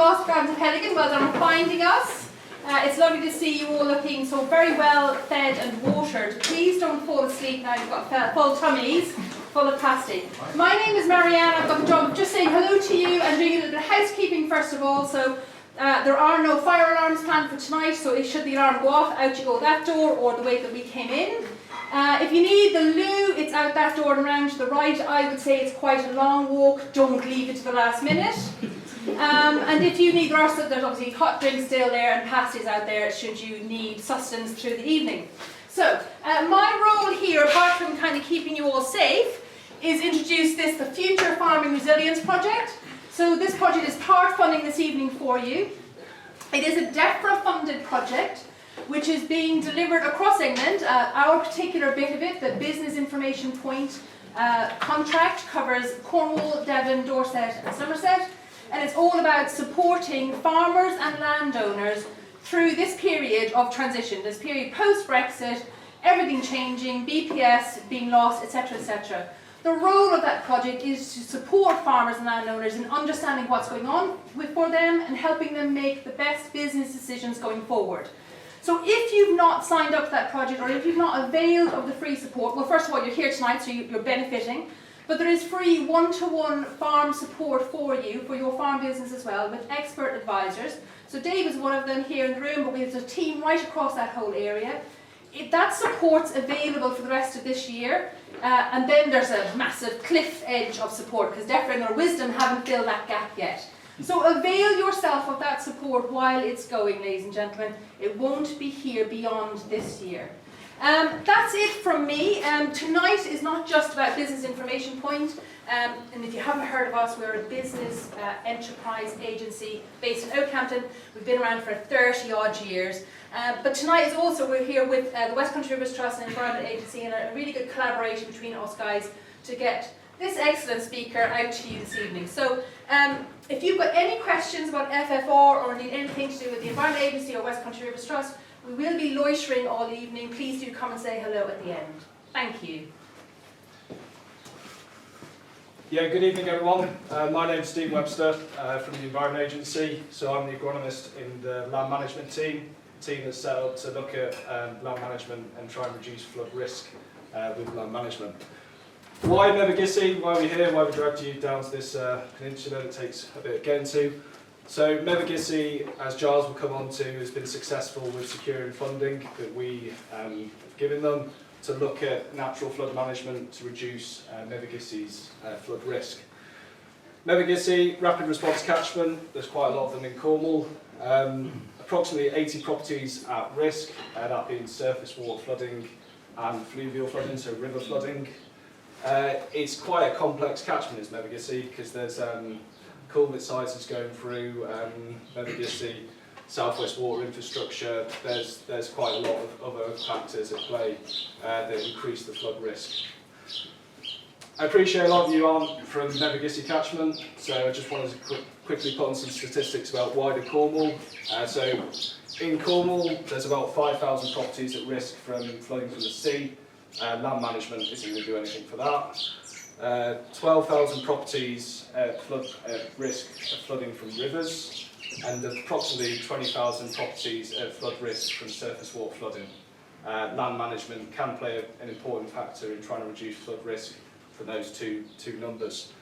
Lost Gardens of Heligan. Well done for finding us. It's lovely to see you all looking so very well fed and watered. Please don't fall asleep now, you've got full tummies full of pasty. My name is Marianne. I've got the job of just saying hello to you and doing a little bit of housekeeping first of all. So there are no fire alarms planned for tonight, so should the alarm go off, out you go that door or the way that we came in. If you need the loo, it's out that door and round to the right. I would say it's quite a long walk. Don't leave it to the last minute. And if you need, there's obviously hot drinks still there and pasties out there should you need sustenance through the evening. So my role here, apart from kind of keeping you all safe, is introduce the Future Farming Resilience Project. So this project is part funding this evening for you. It is a DEFRA funded project which is being delivered across England. Our particular bit of it, the Business Information Point contract, covers Cornwall, Devon, Dorset and Somerset. And it's all about supporting farmers and landowners through this period of transition, this period post-Brexit, everything changing, BPS being lost, etc., etc. The role of that project is to support farmers and landowners in understanding what's going on for them and helping them make the best business decisions going forward. So if you've not signed up to that project or if you've not availed of the free support, well, first of all, you're here tonight, so you're benefiting. But there is free one-to-one farm support for you, for your farm business as well, with expert advisors. So Dave is one of them here in the room, but we have a team right across that whole area. That support's available for the rest of this year. And then there's a massive cliff edge of support, because DEFRA in their wisdom haven't filled that gap yet. So avail yourself of that support while it's going, ladies and gentlemen. It won't be here beyond this year. That's it from me. Tonight is not just about Business Information Point, and if you haven't heard of us, we're a business enterprise agency based in Oakhampton. We've been around for 30 odd years. But tonight is also, we're here with the West Country Rivers Trust and Environment Agency, and a really good collaboration between us guys to get this excellent speaker out to you this evening. So if you've got any questions about FFR or need anything to do with the Environment Agency or West Country Rivers Trust, we will be loitering all evening. Please do come and say hello at the end. Thank you. Yeah, good evening everyone. My name's Steve Webster from the Environment Agency. So I'm the agronomist in the land management team that's set up to look at land management and try and reduce flood risk with land management. Why Mevagissey? Why are we here? Why have we dragged you down to this peninsula that takes a bit of getting to? So Mevagissey, as Giles will come on to, has been successful with securing funding that we have given them to look at natural flood management to reduce Mevagissey's flood risk. Mevagissey, rapid response catchment, there's quite a lot of them in Cornwall. Approximately 80 properties at risk, that being surface water flooding and fluvial flooding, so river flooding. It's quite a complex catchment, is Mevagissey, because there's culvert sizes going through Mevagissey, southwest water infrastructure. There's quite a lot of other factors at play that increase the flood risk. I appreciate a lot of you aren't from Mevagissey catchment, so I just wanted to quickly put on some statistics about wider Cornwall. So in Cornwall, there's about 5,000 properties at risk from flooding from the sea. Land management isn't going to do anything for that. 12,000 properties at risk of flooding from rivers, and approximately 20,000 properties at flood risk from surface water flooding. Land management can play an important factor in trying to reduce flood risk for those two numbers.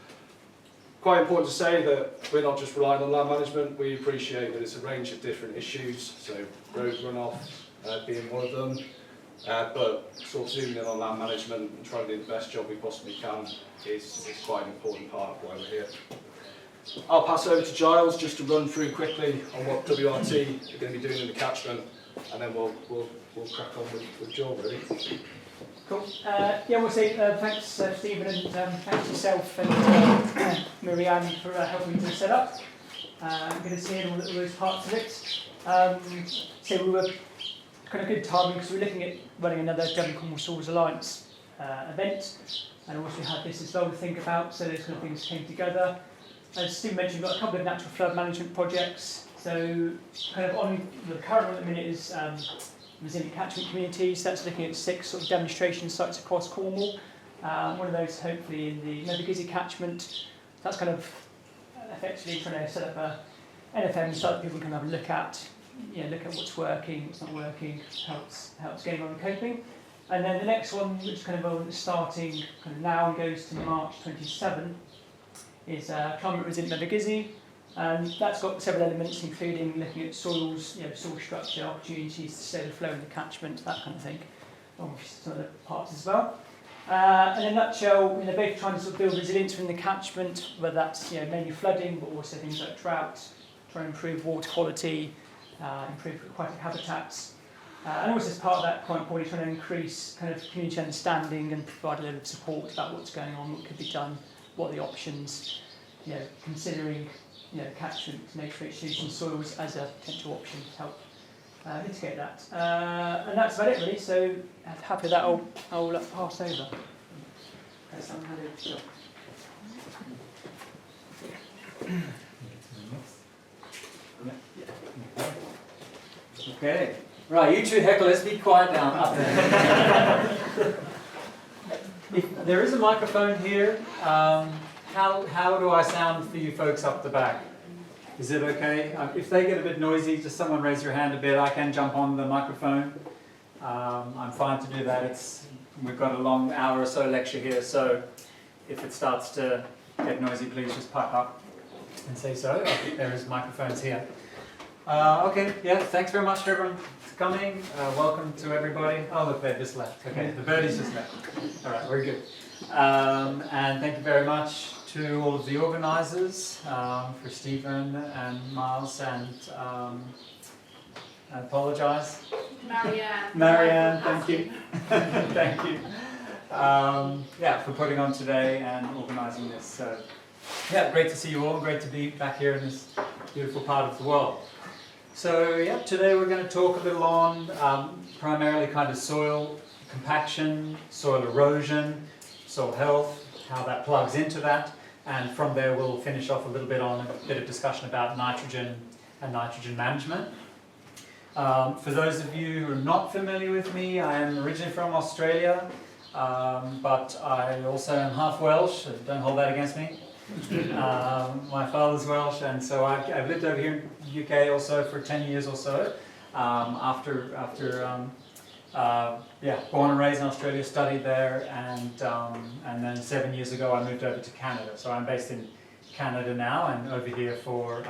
Quite important to say that we're not just relying on land management. We appreciate that it's a range of different issues, so road runoff being one of them. But sort of zooming in on land management and trying to do the best job we possibly can is quite an important part of why we're here. I'll pass over to Giles just to run through quickly on what WRT are going to be doing in the catchment, and then we'll crack on with Joel, really. Cool. Yeah, we'll say thanks Stephen, and thanks yourself and Marianne for helping to set up. I'm going to see all those parts of it. So we were kind of good timing because we're looking at running another Devon Cornwall Soils Alliance event, and also had this as well to think about, so those kind of things came together. As Steve mentioned, we've got a couple of natural flood management projects. So kind of on the current one at the minute is resilient catchment communities. That's looking at 6 sort of demonstration sites across Cornwall. One of those hopefully in the Mevagissey catchment. That's kind of effectively trying to set up NFM is something people can have a look at, look at what's working, what's not working, helps getting on and coping. And then the next one, which is kind of starting kind of now and goes to March 27, is Climate Resilient Megagizi. And that's got several elements, including looking at soils, soil structure, opportunities to slow the flow in the catchment, that kind of thing, along with some other parts as well. And in a nutshell, they're both trying to sort of build resilience within the catchment, whether that's mainly flooding, but also things like drought, trying to improve water quality, improve aquatic habitats, and also as part of that, quite importantly, trying to increase kind of community understanding and provide a little bit of support about what's going on, what could be done, what are the options, considering catchment nitrate solution soils as a potential option to help mitigate that. And that's about it really, so happy with that, I'll pass over. Okay, right, you two hecklers, be quiet now up there. If there is a microphone here, how do I sound for you folks up the back? Is it okay? If they get a bit noisy, just someone raise your hand a bit. I can jump on the microphone. I'm fine to do that. We've got a long hour or so lecture here, so if it starts to get noisy, please just pipe up and say so. I think there is microphones here. Okay, yeah, thanks very much to everyone for coming. Welcome to everybody. Oh, look, they just left. Okay, the birdies just left. All right, very good. And thank you very much to all of the organisers, for Stephen and Miles, and I apologise. Marianne, thank you. Thank you. For putting on today and organising this. So, yeah, great to see you all. Great to be back here in this beautiful part of the world. So, yeah, today we're going to talk a little on primarily kind of soil compaction, soil erosion, soil health, how that plugs into that. And from there we'll finish off a little bit on a bit of discussion about nitrogen and nitrogen management. For those of you who are not familiar with me, I am originally from Australia, but I also am half Welsh, so don't hold that against me. My father's Welsh, and so I've lived over here in the UK also for 10 years or so. Born and raised in Australia, studied there, and then 7 years ago I moved over to Canada. So I'm based in Canada now and over here for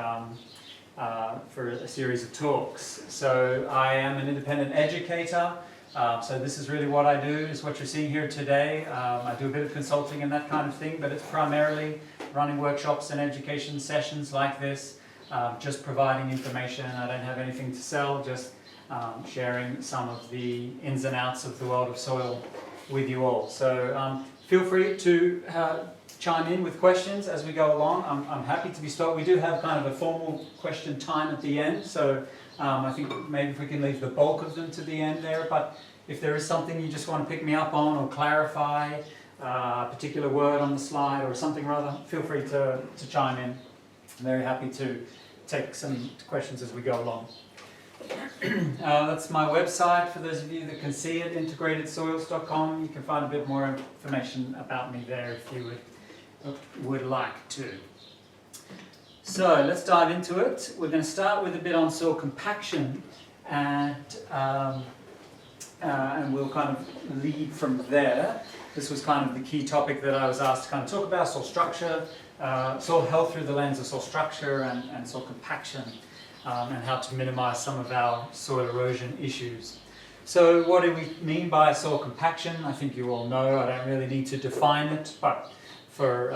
a series of talks. So I am an independent educator. So this is really what I do, is what you're seeing here today. I do a bit of consulting and that kind of thing, but it's primarily running workshops and education sessions like this, just providing information. I don't have anything to sell, just sharing some of the ins and outs of the world of soil with you all. So feel free to chime in with questions as we go along. I'm happy to be stopped. We do have kind of a formal question time at the end, so I think maybe if we can leave the bulk of them to the end there, but if there is something you just want to pick me up on or clarify, a particular word on the slide or something rather, feel free to chime in. I'm very happy to take some questions as we go along. That's my website for those of you that can see it, integratedsoils.com. You can find a bit more information about me there if you would like to. So let's dive into it. We're going to start with a bit on soil compaction, and we'll kind of lead from there. This was kind of the key topic that I was asked to kind of talk about: soil structure, soil health through the lens of soil structure and soil compaction, and how to minimize some of our soil erosion issues. So what do we mean by soil compaction? I think you all know. I don't really need to define it, but for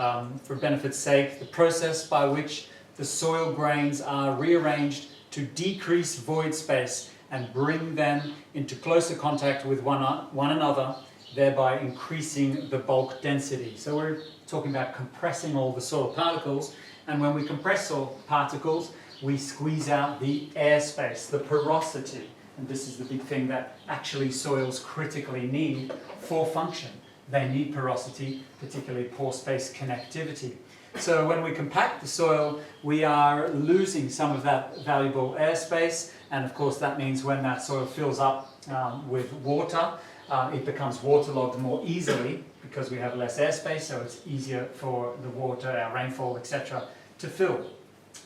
benefit's sake, the process by which the soil grains are rearranged to decrease void space and bring them into closer contact with one another, thereby increasing the bulk density. So we're talking about compressing all the soil particles, and when we compress soil particles, we squeeze out the airspace, the porosity, and this is the big thing that actually soils critically need for function. They need porosity, particularly pore space connectivity. So when we compact the soil, we are losing some of that valuable airspace, and of course that means when that soil fills up with water, it becomes waterlogged more easily because we have less airspace, so it's easier for the water, our rainfall, etc., to fill.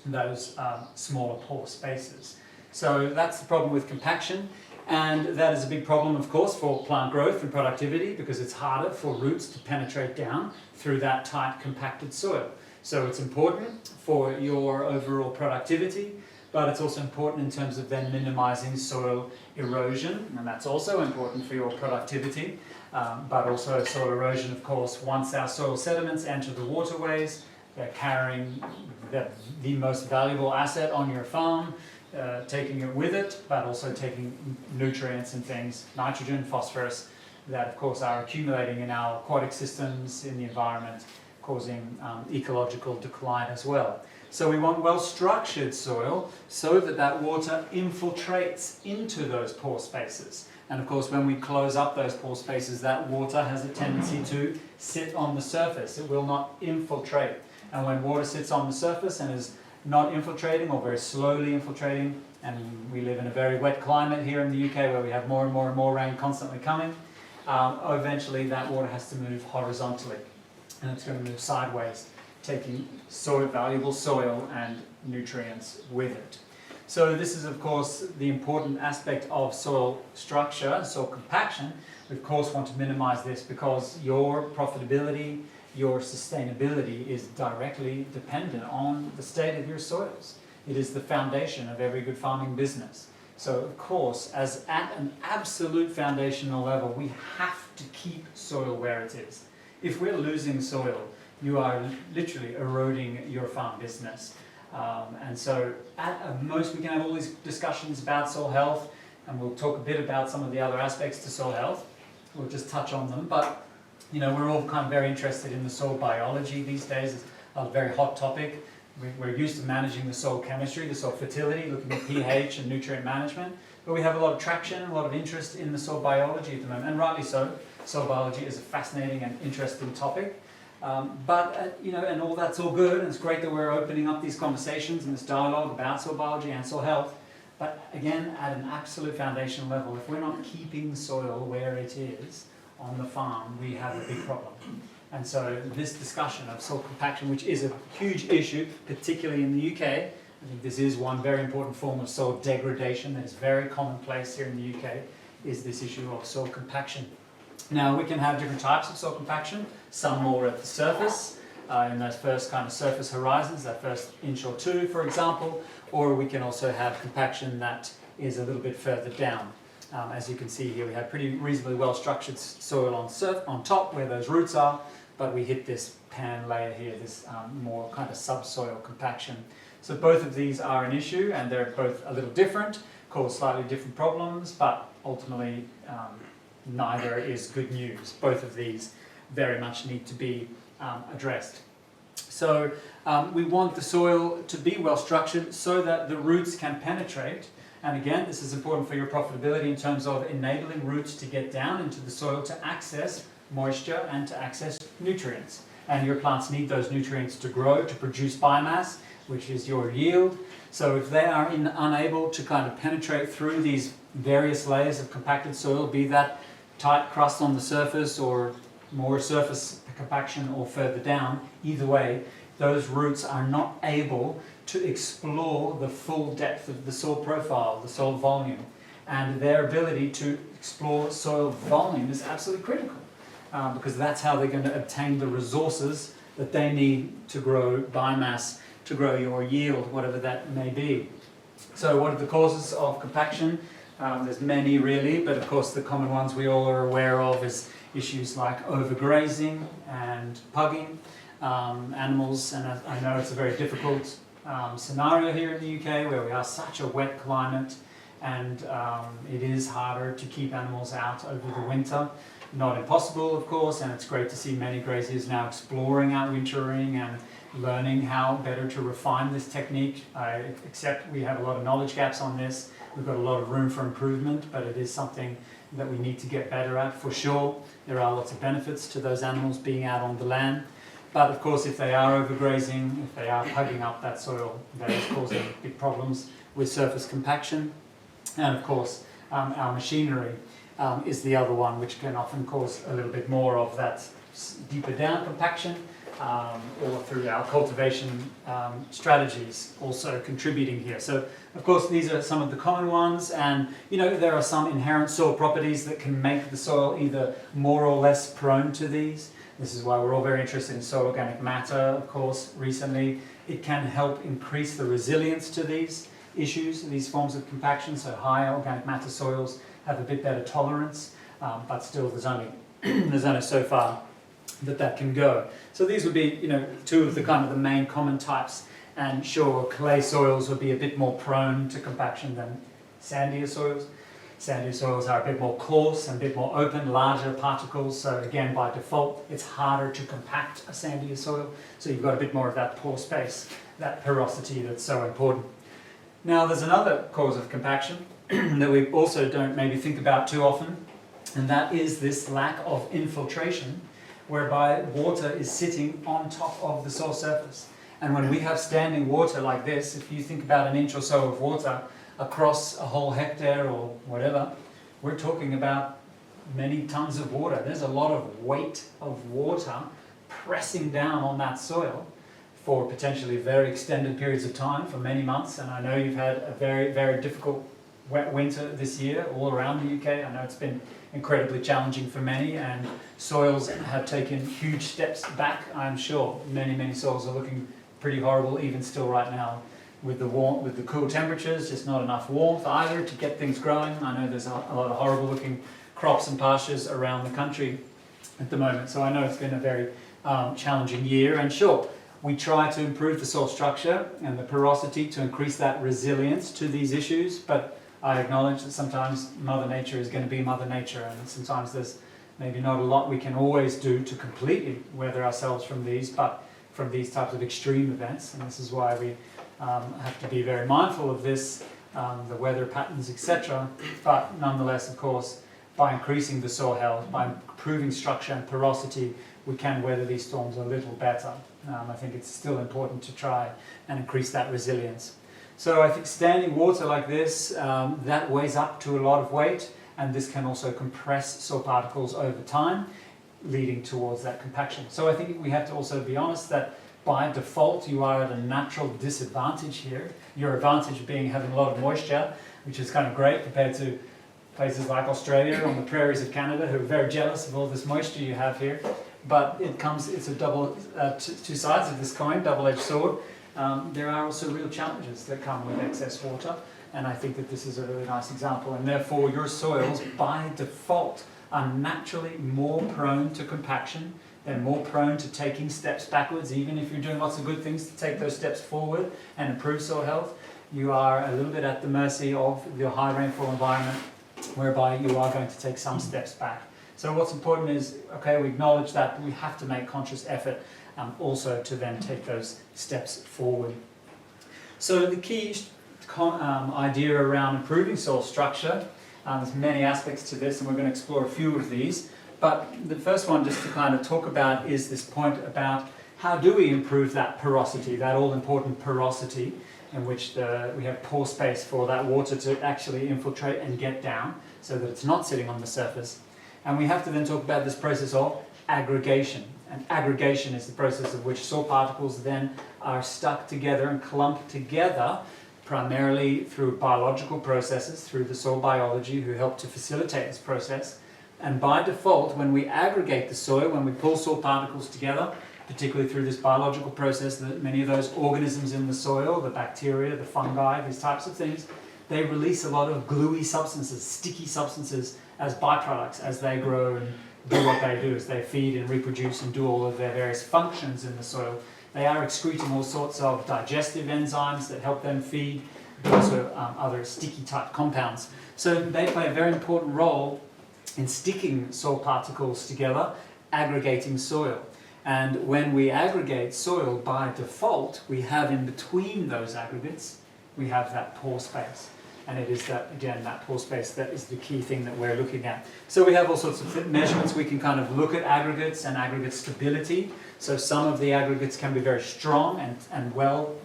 those smaller pore spaces. So that's the problem with compaction, and that is a big problem, of course, for plant growth and productivity, because it's harder for roots to penetrate down through that tight compacted soil. So it's important for your overall productivity, but it's also important in terms of then minimizing soil erosion, and that's also important for your productivity. But also soil erosion, of course, once our soil sediments enter the waterways, they're carrying the most valuable asset on your farm, taking it with it, but also taking nutrients and things, nitrogen, phosphorus, that of course are accumulating in our aquatic systems, in the environment, causing ecological decline as well. So we want well-structured soil so that that water infiltrates into those pore spaces. And of course, when we close up those pore spaces, that water has a tendency to sit on the surface. It will not infiltrate. And when water sits on the surface and is not infiltrating, or very slowly infiltrating, and we live in a very wet climate here in the UK where we have more and more and more rain constantly coming, eventually that water has to move horizontally, and it's going to move sideways, taking valuable soil and nutrients with it. So this is, of course, the important aspect of soil structure, soil compaction. We, of course, want to minimize this because your profitability, your sustainability is directly dependent on the state of your soils. It is the foundation of every good farming business. So, of course, as at an absolute foundational level, we have to keep soil where it is. If we're losing soil, you are literally eroding your farm business. And so at most we can have all these discussions about soil health, and we'll talk a bit about some of the other aspects to soil health. We'll just touch on them, but you know, we're all kind of very interested in the soil biology these days. It's a very hot topic. We're used to managing the soil chemistry, the soil fertility, looking at pH and nutrient management, but we have a lot of traction and a lot of interest in the soil biology at the moment, and rightly so. Soil biology is a fascinating and interesting topic. You know, and all that's all good, and it's great that we're opening up these conversations and this dialogue about soil biology and soil health. But again, at an absolute foundational level, if we're not keeping soil where it is on the farm, we have a big problem. And so this discussion of soil compaction, which is a huge issue, particularly in the UK, I think this is one very important form of soil degradation that is very commonplace here in the UK, is this issue of soil compaction. Now, we can have different types of soil compaction, some more at the surface, in those first kind of surface horizons, that first inch or two, for example, or we can also have compaction that is a little bit further down. As you can see here, we have pretty reasonably well-structured soil on top where those roots are, but we hit this pan layer here, this more kind of subsoil compaction. So both of these are an issue, and they're both a little different, cause slightly different problems, but ultimately neither is good news. Both of these very much need to be addressed. So we want the soil to be well structured so that the roots can penetrate. And again, this is important for your profitability in terms of enabling roots to get down into the soil to access moisture and to access nutrients. And your plants need those nutrients to grow, to produce biomass, which is your yield. So if they are unable to kind of penetrate through these various layers of compacted soil, be that tight crust on the surface or more surface compaction or further down, either way, those roots are not able to explore the full depth of the soil profile, the soil volume. And their ability to explore soil volume is absolutely critical, because that's how they're going to obtain the resources that they need to grow biomass, to grow your yield, whatever that may be. So what are the causes of compaction? There's many really, but of course the common ones we all are aware of is issues like overgrazing and pugging animals, and I know it's a very difficult scenario here in the UK where we are such a wet climate, and it is harder to keep animals out over the winter. Not impossible, of course, and it's great to see many graziers now exploring outwintering and learning how better to refine this technique. I accept we have a lot of knowledge gaps on this. We've got a lot of room for improvement, but it is something that we need to get better at for sure. There are lots of benefits to those animals being out on the land. But of course, if they are overgrazing, if they are pugging up that soil, that is causing big problems with surface compaction. And of course, our machinery is the other one, which can often cause a little bit more of that deeper down compaction. or through our cultivation strategies also contributing here. So of course these are some of the common ones, and there are some inherent soil properties that can make the soil either more or less prone to these. This is why we're all very interested in soil organic matter, of course, recently. It can help increase the resilience to these issues, these forms of compaction. So higher organic matter soils have a bit better tolerance, but still there's only so far that can go. So these would be, two of the the main common types. And sure, clay soils would be a bit more prone to compaction than sandier soils. Sandier soils are a bit more coarse and a bit more open, larger particles. So again, by default, it's harder to compact a sandier soil. So you've got a bit more of that pore space, that porosity that's so important. Now, there's another cause of compaction that we also don't maybe think about too often, and that is this lack of infiltration, whereby water is sitting on top of the soil surface. And when we have standing water like this, if you think about an inch or so of water across a whole hectare or whatever, we're talking about many tons of water. There's a lot of weight of water pressing down on that soil for potentially very extended periods of time, for many months. And I know you've had a very, very difficult wet winter this year all around the UK. I know it's been incredibly challenging for many, and soils have taken huge steps back, I'm sure. Many soils are looking pretty horrible even still right now with the cool temperatures, just not enough warmth either to get things growing. I know there's a lot of horrible looking crops and pastures around the country at the moment, so I know it's been a very challenging year. And sure, we try to improve the soil structure and the porosity to increase that resilience to these issues, but I acknowledge that sometimes Mother Nature is going to be Mother Nature, and sometimes there's maybe not a lot we can always do to completely weather ourselves from these types of extreme events. And this is why we have to be very mindful of this, the weather patterns, etc. But nonetheless, of course, by increasing the soil health, by improving structure and porosity, we can weather these storms a little better. I think it's still important to try and increase that resilience. So I think standing water like this, that weighs up to a lot of weight, and this can also compress soil particles over time, leading towards that compaction. So I think we have to also be honest that by default you are at a natural disadvantage here. Your advantage being having a lot of moisture, which is kind of great compared to places like Australia on the prairies of Canada, who are very jealous of all this moisture you have here. But it's a two sides of this coin, double-edged sword. There are also real challenges that come with excess water, and I think that this is a really nice example. And therefore your soils by default are naturally more prone to compaction. They're more prone to taking steps backwards. Even if you're doing lots of good things to take those steps forward and improve soil health, you are a little bit at the mercy of your high rainfall environment, whereby you are going to take some steps back. So what's important is, okay, we acknowledge that we have to make conscious effort also to then take those steps forward. So the key idea around improving soil structure, there's many aspects to this, and we're going to explore a few of these. But the first one just to kind of talk about is this point about how do we improve that porosity, that all-important porosity in which we have pore space for that water to actually infiltrate and get down so that it's not sitting on the surface. And we have to then talk about this process of aggregation. And aggregation is the process of which soil particles then are stuck together and clumped together, primarily through biological processes, through the soil biology who help to facilitate this process. And by default, when we aggregate the soil, when we pull soil particles together, particularly through this biological process, that many of those organisms in the soil, the bacteria, the fungi, these types of things, they release a lot of gluey substances, sticky substances as byproducts as they grow and do what they do, as they feed and reproduce and do all of their various functions in the soil. They are excreting all sorts of digestive enzymes that help them feed, but also other sticky type compounds. So they play a very important role in sticking soil particles together, aggregating soil. And when we aggregate soil, by default, we have in between those aggregates, we have that pore space. And it is that, again, that pore space that is the key thing that we're looking at. So we have all sorts of measurements. We can kind of look at aggregates and aggregate stability. So some of the aggregates can be very strong and well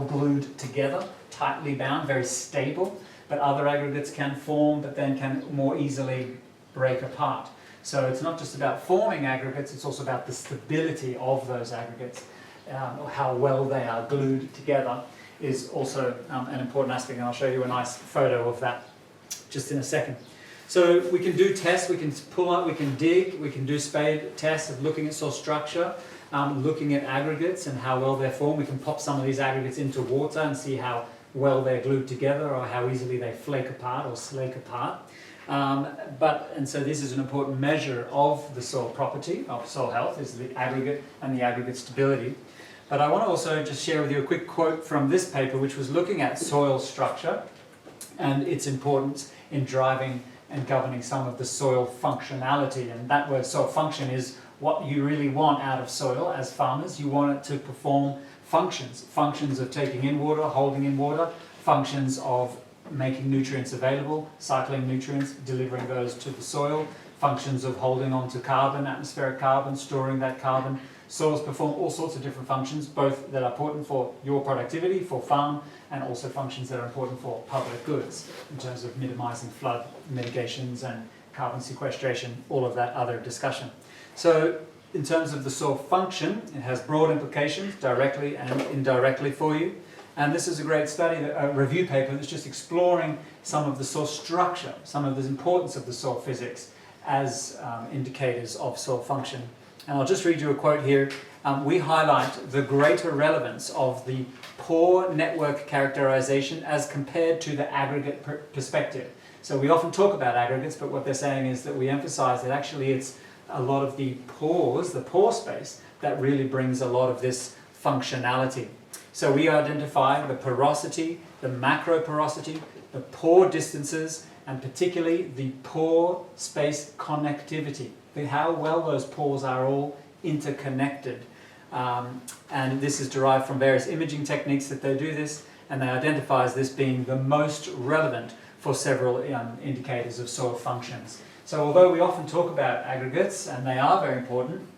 glued together, tightly bound, very stable. But other aggregates can form, but then can more easily break apart. So it's not just about forming aggregates, it's also about the stability of those aggregates, or how well they are glued together is also an important aspect, and I'll show you a nice photo of that just in a second. So we can do tests, we can pull up, we can dig, we can do spade tests of looking at soil structure, looking at aggregates and how well they're formed. We can pop some of these aggregates into water and see how well they're glued together or how easily they flake apart or slake apart. And so this is an important measure of the soil property, of soil health, is the aggregate and the aggregate stability. But I want to also just share with you a quick quote from this paper, which was looking at soil structure and its importance in driving and governing some of the soil functionality. And that word soil function is what you really want out of soil as farmers. You want it to perform functions of taking in water, holding in water, functions of making nutrients available, cycling nutrients, delivering those to the soil, functions of holding on to carbon, atmospheric carbon, storing that carbon. Soils perform all sorts of different functions, both that are important for your productivity, for farm, and also functions that are important for public goods in terms of minimizing flood mitigations and carbon sequestration, all of that other discussion. So in terms of the soil function, it has broad implications directly and indirectly for you. And this is a great study, a review paper that's just exploring some of the soil structure, some of the importance of the soil physics as indicators of soil function. And I'll just read you a quote here. We highlight the greater relevance of the pore network characterization as compared to the aggregate perspective. So we often talk about aggregates, but what they're saying is that we emphasize that actually it's a lot of the pores, the pore space, that really brings a lot of this functionality. So we identify the porosity, the macroporosity, the pore distances, and particularly the pore space connectivity, how well those pores are all interconnected. And this is derived from various imaging techniques that they do this, and they identify as this being the most relevant for several indicators of soil functions. So although we often talk about aggregates, and they are very important,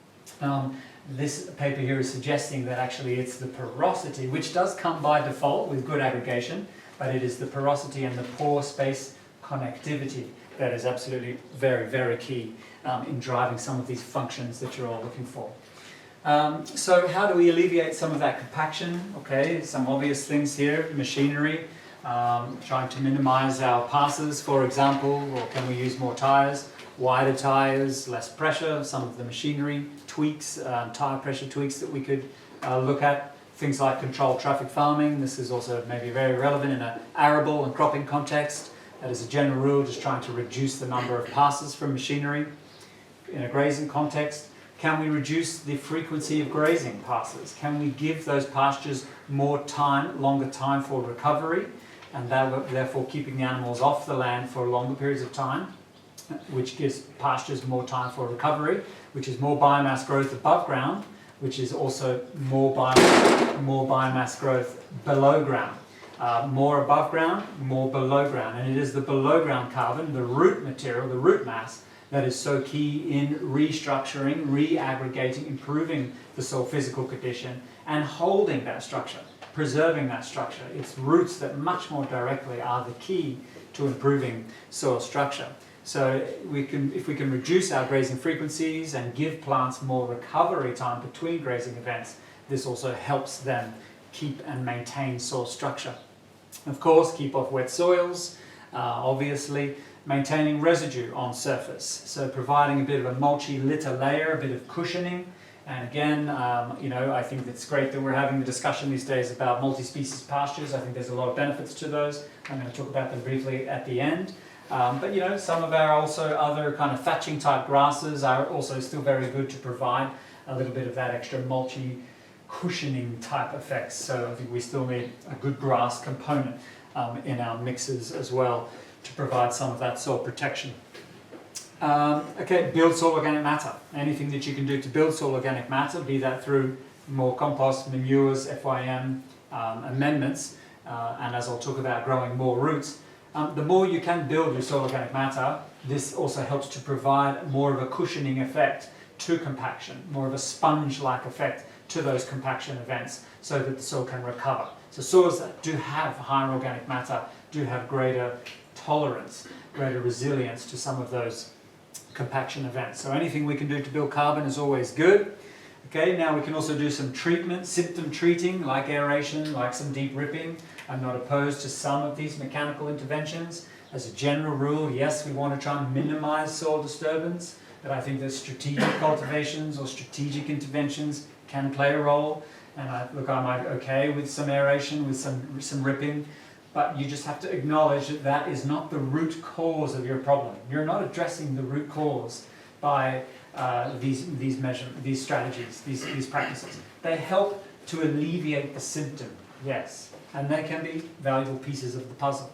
this paper here is suggesting that actually it's the porosity, which does come by default with good aggregation, but it is the porosity and the pore space connectivity that is absolutely very, very key in driving some of these functions that you're all looking for. So how do we alleviate some of that compaction? Okay, some obvious things here, machinery, trying to minimize our passes, for example, or can we use more tires, wider tires, less pressure, some of the machinery tweaks, tire pressure tweaks that we could look at. Things like controlled traffic farming. This is also maybe very relevant in an arable and cropping context. That is a general rule, just trying to reduce the number of passes from machinery. In a grazing context, can we reduce the frequency of grazing passes? Can we give those pastures more time, longer time for recovery, and therefore keeping the animals off the land for longer periods of time, which gives pastures more time for recovery, which is more biomass growth above ground, which is also more biomass growth below ground. More above ground, more below ground. And it is the below ground carbon, the root material, the root mass, that is so key in restructuring, re-aggregating, improving the soil physical condition, and holding that structure, preserving that structure. It's roots that much more directly are the key to improving soil structure. So if we can reduce our grazing frequencies and give plants more recovery time between grazing events, this also helps them keep and maintain soil structure. Of course, keep off wet soils, obviously, maintaining residue on surface. So providing a bit of a mulchy litter layer, a bit of cushioning. And again, I think it's great that we're having the discussion these days about multi-species pastures. I think there's a lot of benefits to those. I'm going to talk about them briefly at the end. But some of our also other kind of thatching type grasses are also still very good to provide a little bit of that extra mulchy cushioning type effects. So I think we still need a good grass component in our mixes as well to provide some of that soil protection. Build soil organic matter. Anything that you can do to build soil organic matter, be that through more compost, manures, FYM amendments, and as I'll talk about, growing more roots. The more you can build your soil organic matter, this also helps to provide more of a cushioning effect to compaction, more of a sponge-like effect to those compaction events so that the soil can recover. So soils that do have higher organic matter do have greater tolerance, greater resilience to some of those compaction events. So anything we can do to build carbon is always good. Okay, now we can also do some treatment, symptom treating, like aeration, like some deep ripping. I'm not opposed to some of these mechanical interventions. As a general rule, yes, we want to try and minimize soil disturbance, but I think that strategic cultivations or strategic interventions can play a role. And I'm okay with some aeration, with some ripping, but you just have to acknowledge that that is not the root cause of your problem. You're not addressing the root cause by these strategies, these practices. They help to alleviate the symptom, yes, and they can be valuable pieces of the puzzle.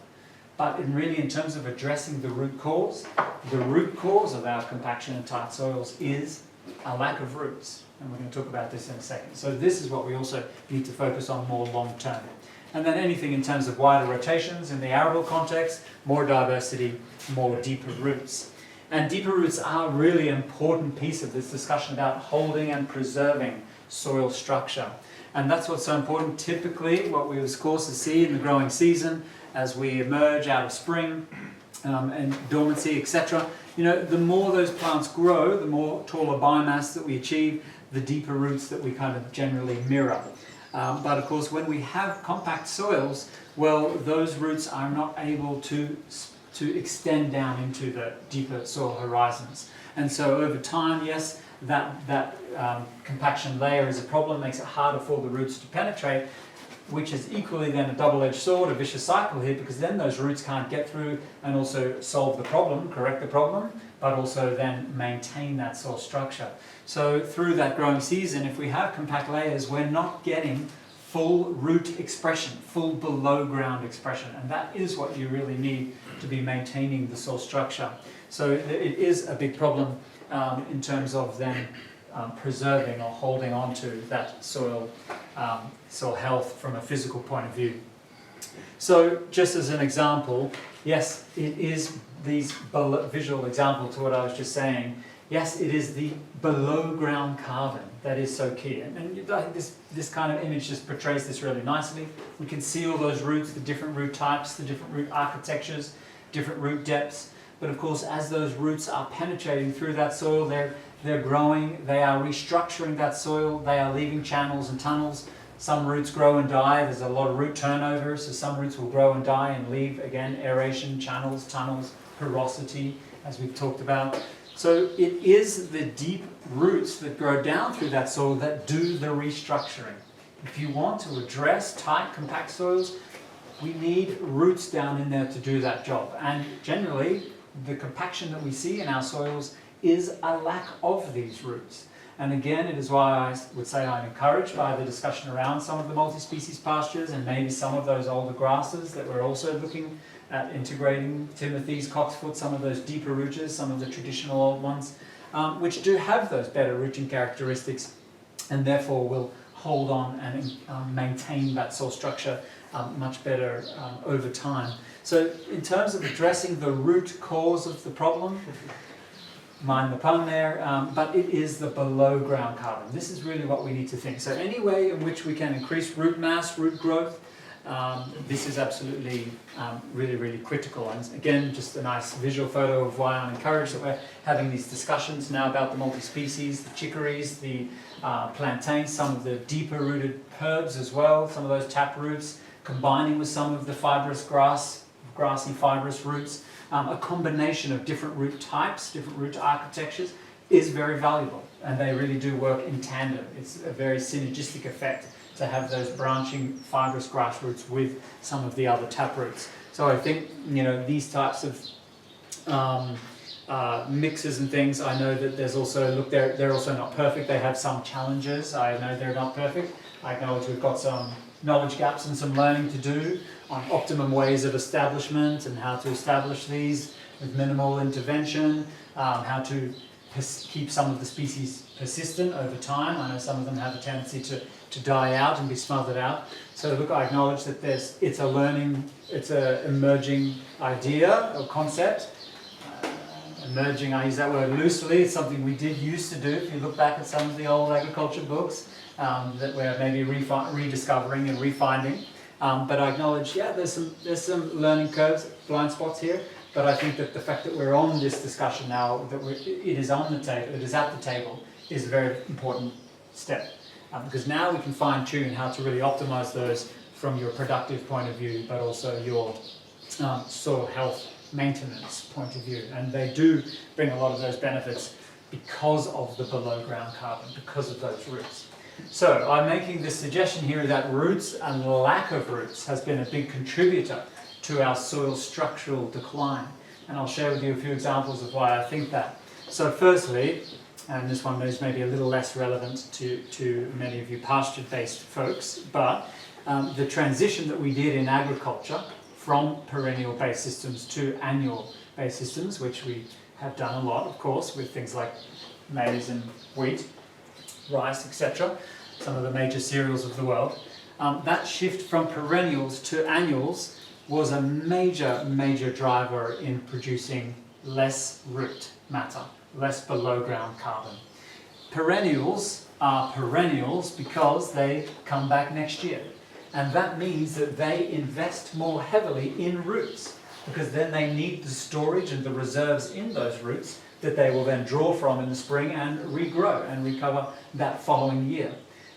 But in terms of addressing the root cause of our compaction and tight soils is a lack of roots. And we're going to talk about this in a second. So this is what we also need to focus on more long term. And then anything in terms of wider rotations in the arable context, more diversity, more deeper roots. And deeper roots are a really important piece of this discussion about holding and preserving soil structure. And that's what's so important. Typically, what we of course see in the growing season as we emerge out of spring and dormancy, etc. The more those plants grow, the more taller biomass that we achieve, the deeper roots that we kind of generally mirror. But of course, when we have compact soils, well, those roots are not able to extend down into the deeper soil horizons. And so over time, yes, that compaction layer is a problem, makes it harder for the roots to penetrate, which is equally then a double-edged sword, a vicious cycle here, because then those roots can't get through and also solve the problem, correct the problem, but also then maintain that soil structure. So through that growing season, if we have compact layers, we're not getting full root expression, full below ground expression, and that is what you really need to be maintaining the soil structure. So it is a big problem in terms of then preserving or holding on to that soil health from a physical point of view. So just as an example, yes, it is these visual example to what I was just saying. Yes, it is the below ground carbon that is so key. And this kind of image just portrays this really nicely. We can see all those roots, the different root types, the different root architectures, different root depths. But of course, as those roots are penetrating through that soil, they're growing, they are restructuring that soil, they are leaving channels and tunnels. Some roots grow and die, there's a lot of root turnover, so some roots will grow and die and leave, again, aeration, channels, tunnels, porosity, as we've talked about. So it is the deep roots that grow down through that soil that do the restructuring. If you want to address tight, compact soils, we need roots down in there to do that job. And generally, the compaction that we see in our soils is a lack of these roots. And again, it is why I would say I'm encouraged by the discussion around some of the multi-species pastures and maybe some of those older grasses that we're also looking at integrating, timothies, cocksfoot, some of those deeper rooters, some of the traditional old ones, which do have those better rooting characteristics and therefore will hold on and maintain that soil structure much better over time. So in terms of addressing the root cause of the problem, mind the pun there, but it is the below ground carbon. This is really what we need to think. So any way in which we can increase root mass, root growth, this is absolutely really, really critical. And again, just a nice visual photo of why I'm encouraged that we're having these discussions now about the multi-species, the chicories, the plantains, some of the deeper rooted herbs as well, some of those tap roots, combining with some of the fibrous grassy fibrous roots. A combination of different root types, different root architectures is very valuable, and they really do work in tandem. It's a very synergistic effect to have those branching fibrous grass roots with some of the other tap roots. So I think, these types of mixes and things, I know that there's also, look, they're also not perfect. They have some challenges. I know they're not perfect. I acknowledge we've got some knowledge gaps and some learning to do on optimum ways of establishment and how to establish these with minimal intervention, how to keep some of the species persistent over time. I know some of them have a tendency to die out and be smothered out. So look, I acknowledge that it's an emerging idea or concept. Emerging, I use that word loosely, it's something we did used to do. If you look back at some of the old agriculture books that we're maybe rediscovering and refinding. But I acknowledge, there's some learning curves, blind spots here, but I think that the fact that we're on this discussion now, that it is on the table, it is at the table, is a very important step. Because now we can fine tune how to really optimize those from your productive point of view, but also your soil health maintenance point of view. And they do bring a lot of those benefits because of the below ground carbon, because of those roots. So I'm making this suggestion here that roots and lack of roots has been a big contributor to our soil structural decline. And I'll share with you a few examples of why I think that. So firstly, and this one is maybe a little less relevant to many of you pasture-based folks, but the transition that we did in agriculture from perennial-based systems to annual-based systems, which we have done a lot, of course, with things like maize and wheat, rice, etc., some of the major cereals of the world. That shift from perennials to annuals was a major driver in producing less root matter, less below ground carbon. Perennials are perennials because they come back next year. And that means that they invest more heavily in roots, because then they need the storage and the reserves in those roots that they will then draw from in the spring and regrow and recover that following year.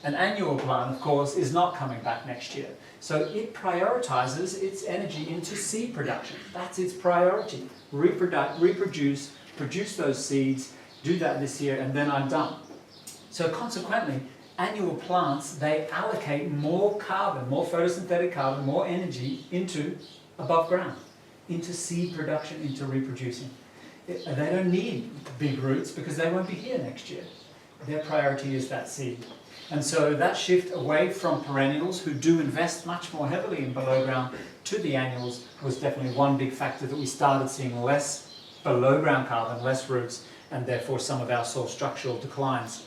An annual plant, of course, is not coming back next year. So it prioritizes its energy into seed production. That's its priority. Reproduce, produce those seeds, do that this year, and then I'm done. So consequently, annual plants, they allocate more carbon, more photosynthetic carbon, more energy into above ground, into seed production, into reproducing. They don't need big roots because they won't be here next year. Their priority is that seed. And so that shift away from perennials, who do invest much more heavily in below ground, to the annuals was definitely one big factor that we started seeing less below ground carbon, less roots, and therefore some of our soil structural declines.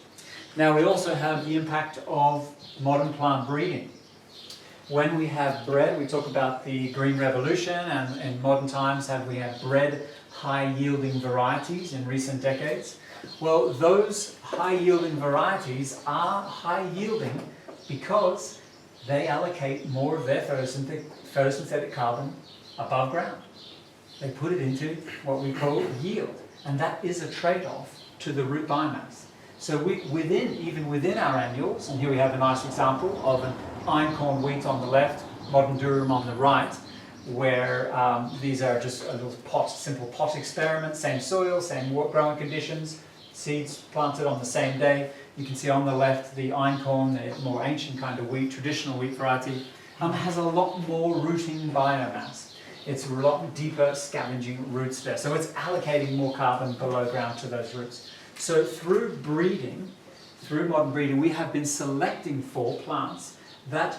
Now we also have the impact of modern plant breeding. When we have bred, we talk about the green revolution, and in modern times we have bred high yielding varieties in recent decades. Well, those high yielding varieties are high yielding because they allocate more of their photosynthetic carbon above ground. They put it into what we call yield, and that is a trade-off to the root biomass. So even within our annuals, and here we have a nice example of an einkorn wheat on the left, modern durum on the right, where these are just a little simple pot experiment, same soil, same growing conditions, seeds planted on the same day. You can see on the left the einkorn, the more ancient kind of wheat, traditional wheat variety, has a lot more rooting biomass. It's a lot deeper scavenging roots there. So it's allocating more carbon below ground to those roots. So through breeding, through modern breeding, we have been selecting for plants that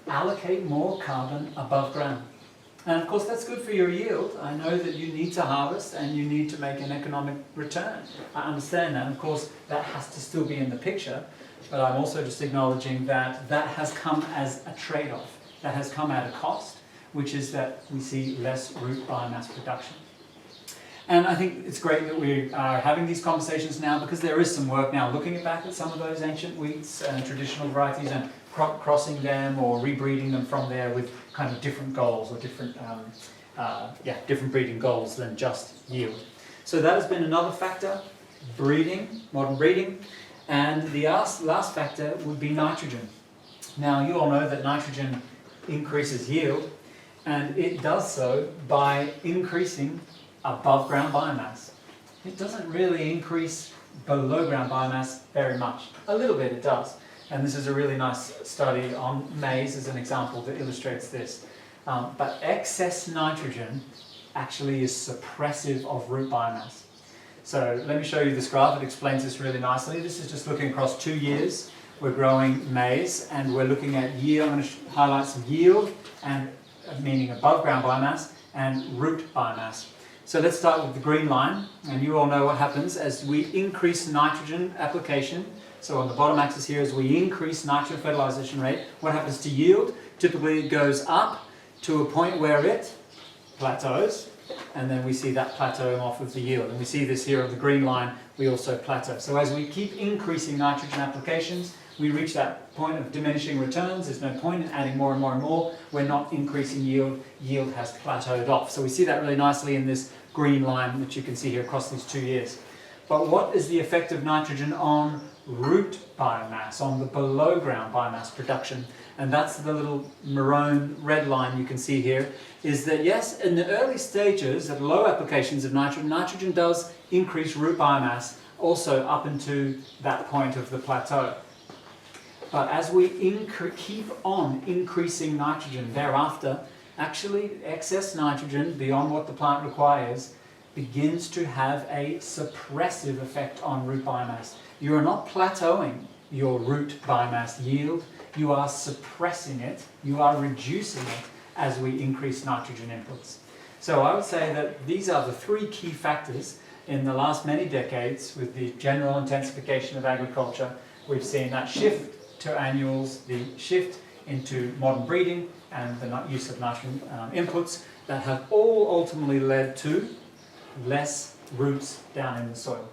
allocate more carbon above ground. And of course that's good for your yield. I know that you need to harvest and you need to make an economic return. I understand that. Of course that has to still be in the picture, but I'm also just acknowledging that that has come as a trade-off. That has come at a cost, which is that we see less root biomass production. And I think it's great that we are having these conversations now, because there is some work now looking back at some of those ancient wheats and traditional varieties and crossing them or rebreeding them from there with kind of different goals or different breeding goals than just yield. So that has been another factor, breeding, modern breeding. And the last factor would be nitrogen. Now you all know that nitrogen increases yield, and it does so by increasing above ground biomass. It doesn't really increase below ground biomass very much. A little bit it does. And this is a really nice study on maize as an example that illustrates this. But excess nitrogen actually is suppressive of root biomass. So let me show you this graph. It explains this really nicely. This is just looking across 2 years. We're growing maize and we're looking at yield. I'm going to highlight some yield, and meaning above ground biomass, and root biomass. So let's start with the green line, and you all know what happens as we increase nitrogen application. So on the bottom axis here, as we increase nitrogen fertilization rate, what happens to yield? Typically it goes up to a point where it plateaus, and then we see that plateauing off of the yield. And we see this here on the green line, we also plateau. So as we keep increasing nitrogen applications, we reach that point of diminishing returns. There's no point in adding more and more and more. We're not increasing yield. Yield has plateaued off. So we see that really nicely in this green line that you can see here across these 2 years. But what is the effect of nitrogen on root biomass, on the below ground biomass production? And that's the little maroon red line you can see here, is that yes, in the early stages of low applications of nitrogen, nitrogen does increase root biomass also up into that point of the plateau. But as we keep on increasing nitrogen thereafter, actually excess nitrogen beyond what the plant requires begins to have a suppressive effect on root biomass. You are not plateauing your root biomass yield, you are suppressing it, you are reducing it as we increase nitrogen inputs. So I would say that these are the three key factors in the last many decades with the general intensification of agriculture. We've seen that shift to annuals, the shift into modern breeding and the use of nitrogen inputs that have all ultimately led to less roots down in the soil.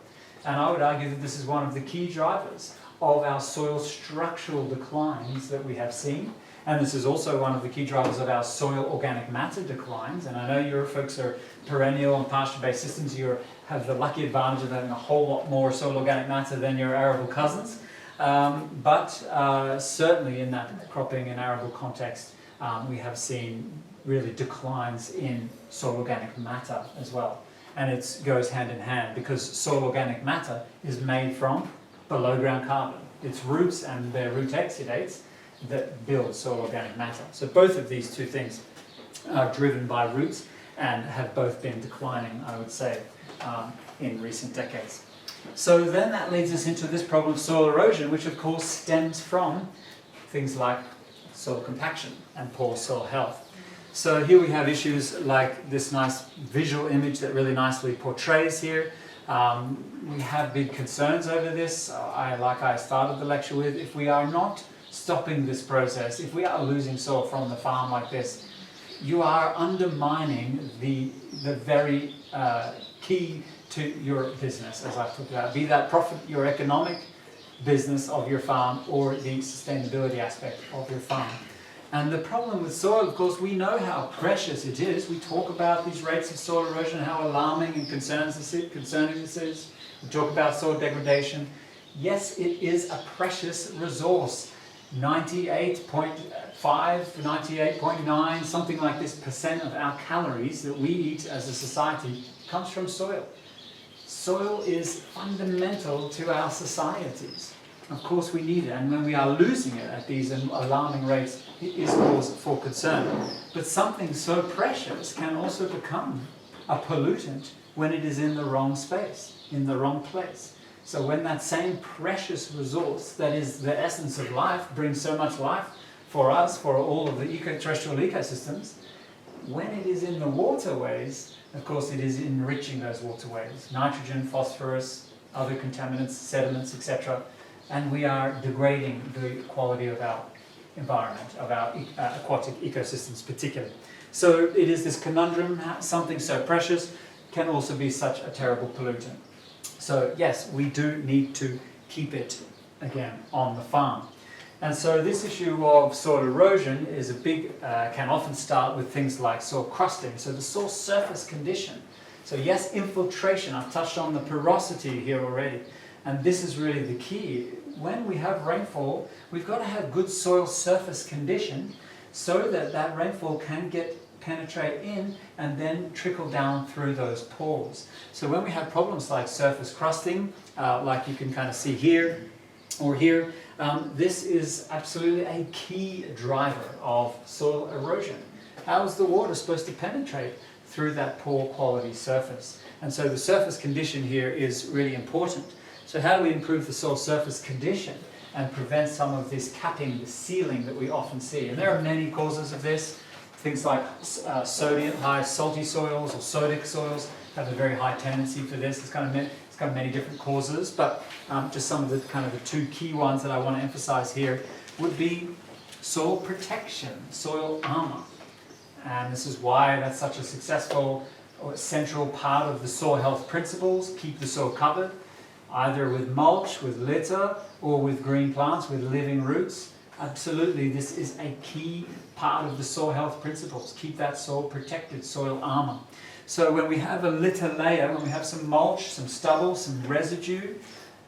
And I would argue that this is one of the key drivers of our soil structural declines that we have seen. And this is also one of the key drivers of our soil organic matter declines. And I know your folks are perennial and pasture-based systems. You have the lucky advantage of having a whole lot more soil organic matter than your arable cousins. But certainly in that cropping and arable context, we have seen really declines in soil organic matter as well. And it goes hand in hand because soil organic matter is made from below ground carbon. It's roots and their root exudates that build soil organic matter. So both of these two things are driven by roots and have both been declining, I would say, in recent decades. So then that leads us into this problem of soil erosion, which of course stems from things like soil compaction and poor soil health. So here we have issues like this nice visual image that really nicely portrays here. We have big concerns over this. Like I started the lecture with, if we are not stopping this process, if we are losing soil from the farm like this, you are undermining the very key to your business, as I've talked about, be that profit, your economic business of your farm or the sustainability aspect of your farm. And the problem with soil, of course, we know how precious it is. We talk about these rates of soil erosion, how alarming and concerning this is. We talk about soil degradation. Yes, it is a precious resource. 98.5, 98.9, something like this % of our calories that we eat as a society comes from soil. Soil is fundamental to our societies. Of course we need it, and when we are losing it at these alarming rates, it is cause for concern. But something so precious can also become a pollutant when it is in the wrong space, in the wrong place. So when that same precious resource that is the essence of life, brings so much life for us, for all of the terrestrial ecosystems, when it is in the waterways, of course it is enriching those waterways. Nitrogen, phosphorus, other contaminants, sediments, etc. And we are degrading the quality of our environment, of our aquatic ecosystems particularly. So it is this conundrum, something so precious can also be such a terrible pollutant. So yes, we do need to keep it, again, on the farm. And so this issue of soil erosion is a big, can often start with things like soil crusting, so the soil surface condition. So yes, infiltration, I've touched on the porosity here already. And this is really the key. When we have rainfall, we've got to have good soil surface condition so that that rainfall can penetrate in and then trickle down through those pores. So when we have problems like surface crusting, like you can kind of see here or here, this is absolutely a key driver of soil erosion. How is the water supposed to penetrate through that poor quality surface? And so the surface condition here is really important. So how do we improve the soil surface condition and prevent some of this capping, the sealing that we often see? And there are many causes of this. Things like sodium, high salty soils or sodic soils have a very high tendency for this. It's got many different causes, but just some of the the two key ones that I want to emphasize here would be soil protection, soil armor. And this is why that's such a successful or central part of the soil health principles. Keep the soil covered, either with mulch, with litter, or with green plants, with living roots. Absolutely, this is a key part of the soil health principles. Keep that soil protected, soil armor. So when we have a litter layer, when we have some mulch, some stubble, some residue,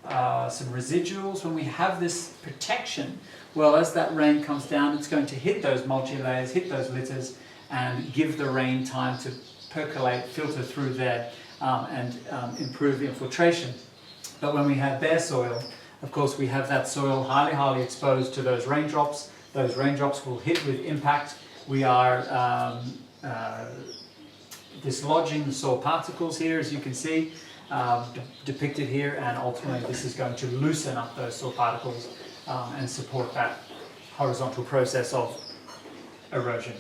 some residuals, when we have this protection, well, as that rain comes down, it's going to hit those mulchy layers, hit those litters, and give the rain time to percolate, filter through there, and improve the infiltration. But when we have bare soil, of course, we have that soil highly exposed to those raindrops. Those raindrops will hit with impact. We are dislodging the soil particles here, as you can see, depicted here, and ultimately this is going to loosen up those soil particles and support that horizontal process of erosion.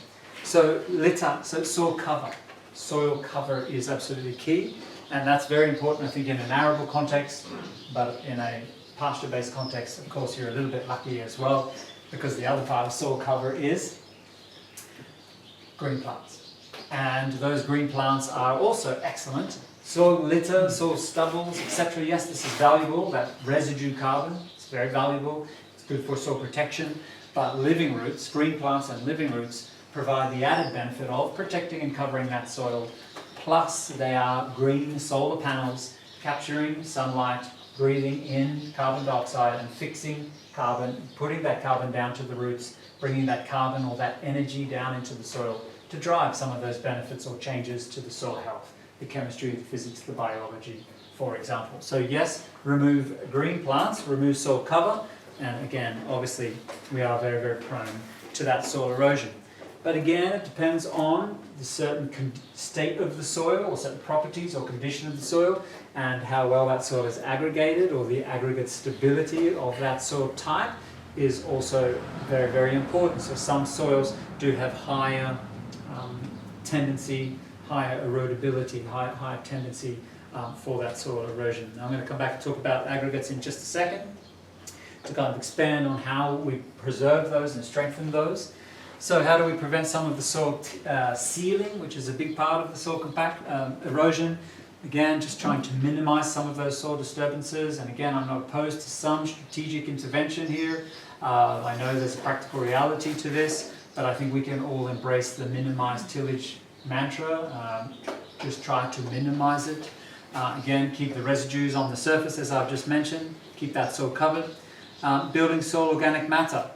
So litter, so soil cover. Soil cover is absolutely key, and that's very important, I think, in an arable context, but in a pasture-based context, of course, you're a little bit lucky as well, because the other part of soil cover is green plants. And those green plants are also excellent. Soil litter, soil stubbles, etc. Yes, this is valuable, that residue carbon, it's very valuable, it's good for soil protection, but living roots, green plants and living roots, provide the added benefit of protecting and covering that soil, plus they are green solar panels capturing sunlight, breathing in carbon dioxide and fixing carbon, putting that carbon down to the roots, bringing that carbon or that energy down into the soil to drive some of those benefits or changes to the soil health, the chemistry, the physics, the biology, for example. So yes, remove green plants, remove soil cover, and again, obviously, we are very prone to that soil erosion. But again, it depends on the certain state of the soil, or certain properties or condition of the soil, and how well that soil is aggregated, or the aggregate stability of that soil type is also very important. So some soils do have higher tendency, higher erodibility, higher tendency for that soil erosion. Now I'm going to come back and talk about aggregates in just a second to kind of expand on how we preserve those and strengthen those. So how do we prevent some of the soil sealing, which is a big part of the soil erosion? Again, just trying to minimize some of those soil disturbances. And again, I'm not opposed to some strategic intervention here. I know there's a practical reality to this, but I think we can all embrace the minimize tillage mantra. Just try to minimize it. Again, keep the residues on the surface, as I've just mentioned. Keep that soil covered. Building soil organic matter.